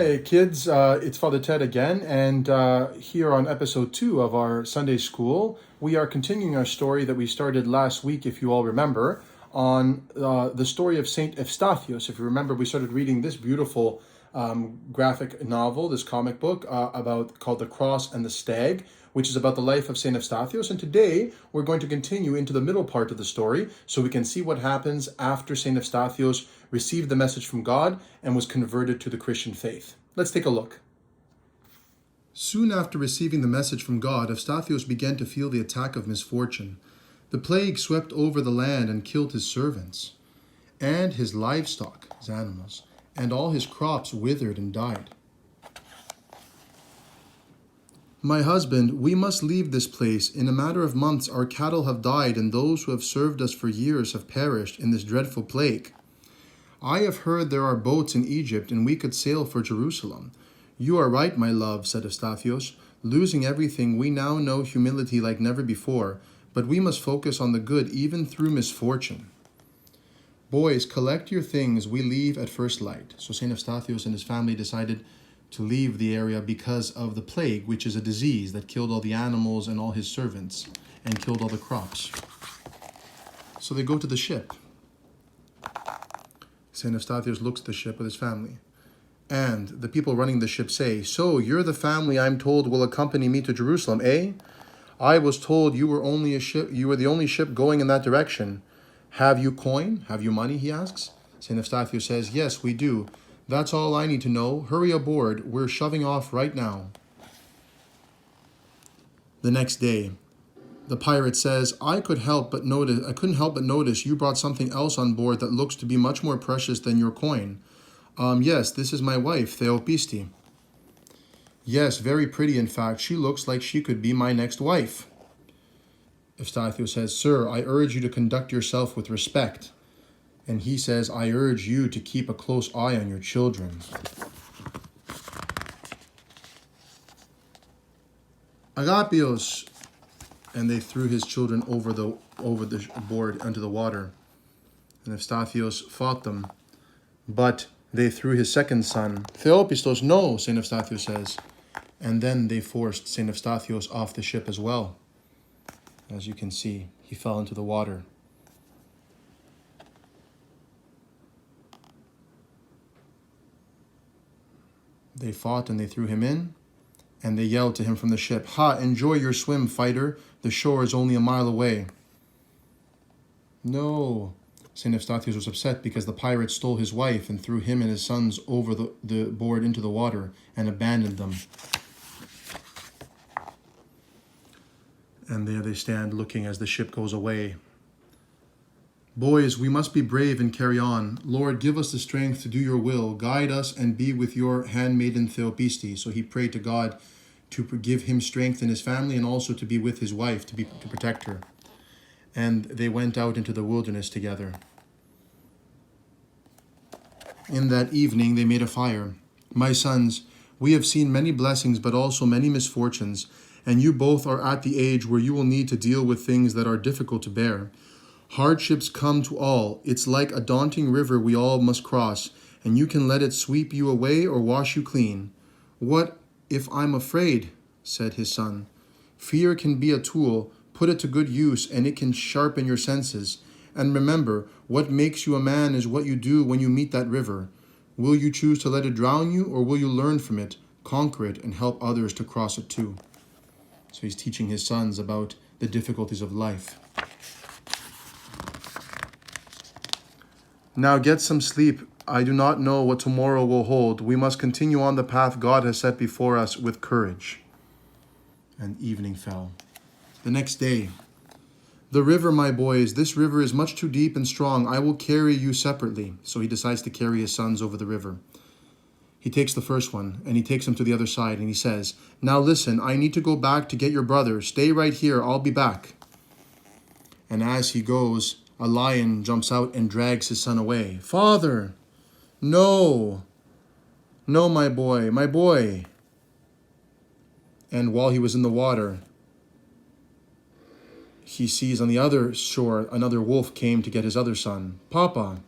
Hi, kids. It's Father Ted again, and here on episode 2 of our Sunday school, we are continuing our story that we started last week, if you all remember, on the story of Saint Efstathius. If you remember, we started reading this beautiful graphic novel, this comic book called The Cross and the Stag, which is about the life of Saint Efstathius. And today we're going to continue into the middle part of the story so we can see what happens after Saint Efstathius received the message from God and was converted to the Christian faith. Let's take a look. Soon after receiving the message from God, Efstathius began to feel the attack of misfortune. The plague swept over the land and killed his servants, and his livestock, his animals, and all his crops withered and died. My husband, we must leave this place. In a matter of months our cattle have died, and those who have served us for years have perished in this dreadful plague. I have heard there are boats in Egypt, and we could sail for Jerusalem. You are right, my love, said Efstathius. Losing everything, we now know humility like never before, but we must focus on the good even through misfortune. Boys, collect your things. We leave at first light. So St. Efstathius and his family decided to leave the area because of the plague, which is a disease that killed all the animals and all his servants and killed all the crops. So they go to the ship. St. Efstathius looks at the ship with his family. And the people running the ship say, "So you're the family I'm told will accompany me to Jerusalem, eh? I was told you were the only ship going in that direction. Have you coin? Have you money?" he asks. St. Efstathius says, "Yes, we do. That's all I need to know. Hurry aboard. We're shoving off right now." The next day, the pirate says, I couldn't help but notice you brought something else on board that looks to be much more precious than your coin. Yes, this is my wife, Theopisti. Yes, very pretty, in fact. She looks like she could be my next wife. Efstathius says, "Sir, I urge you to conduct yourself with respect." And he says, "I urge you to keep a close eye on your children." Agapios! And they threw his children over the board into the water. And Efstathius fought them. But they threw his second son. "Theopistos, no," St. Efstathius says. And then they forced St. Efstathius off the ship as well. As you can see, he fell into the water. They fought and they threw him in, and they yelled to him from the ship, "Ha, enjoy your swim, fighter. The shore is only a mile away." No. St. Efstathius was upset because the pirates stole his wife and threw him and his sons over the board into the water and abandoned them. And there they stand looking as the ship goes away. "Boys, we must be brave and carry on. Lord, give us the strength to do your will. Guide us and be with your handmaiden Theopisti." So he prayed to God to give him strength in his family and also to be with his wife, to protect her. And they went out into the wilderness together. In that evening they made a fire. "My sons, we have seen many blessings but also many misfortunes, and you both are at the age where you will need to deal with things that are difficult to bear. Hardships come to all. It's like a daunting river we all must cross, and you can let it sweep you away or wash you clean." "What if I'm afraid?" said his son. "Fear can be a tool. Put it to good use, and it can sharpen your senses. And remember, what makes you a man is what you do when you meet that river. Will you choose to let it drown you, or will you learn from it, conquer it, and help others to cross it too?" So he's teaching his sons about the difficulties of life. "Now get some sleep. I do not know what tomorrow will hold. We must continue on the path God has set before us with courage." And evening fell. The next day, "The river, my boys, this river is much too deep and strong. I will carry you separately." So he decides to carry his sons over the river. He takes the first one, and he takes him to the other side, and he says, "Now listen, I need to go back to get your brother. Stay right here, I'll be back." And as he goes, a lion jumps out and drags his son away. "Father! No! No, my boy, my boy!" And while he was in the water, he sees on the other shore another wolf came to get his other son. "Papa!"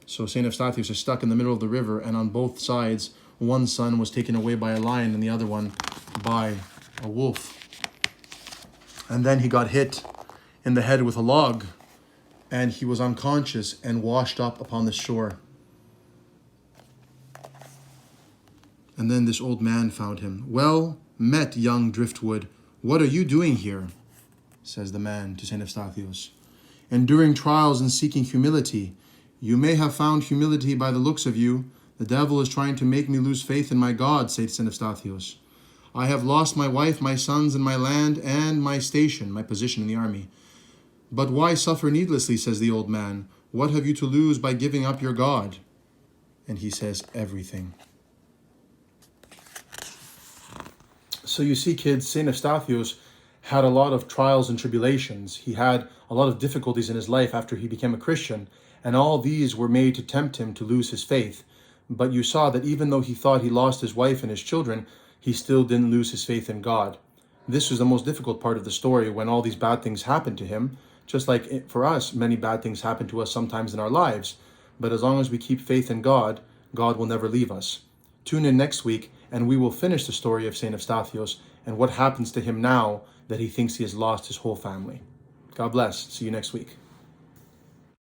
So St. Efstathius is stuck in the middle of the river, and on both sides one son was taken away by a lion and the other one by a wolf. And then he got hit in the head with a log, and he was unconscious and washed up upon the shore. And then this old man found him. "Well met, young driftwood. What are you doing here?" says the man to St. Efstathius. "Enduring trials and seeking humility. You may have found humility by the looks of you. The devil is trying to make me lose faith in my God," says St. Efstathius. "I have lost my wife, my sons, and my land, and my station, my position in the army. But why suffer needlessly," says the old man. "What have you to lose by giving up your God?" And he says, "Everything." So you see, kids, St. Efstathius had a lot of trials and tribulations. He had a lot of difficulties in his life after he became a Christian, and all these were made to tempt him to lose his faith. But you saw that even though he thought he lost his wife and his children, he still didn't lose his faith in God. This was the most difficult part of the story, when all these bad things happened to him. Just like for us, many bad things happen to us sometimes in our lives. But as long as we keep faith in God, God will never leave us. Tune in next week, and we will finish the story of St. Efstathius and what happens to him now that he thinks he has lost his whole family. God bless. See you next week.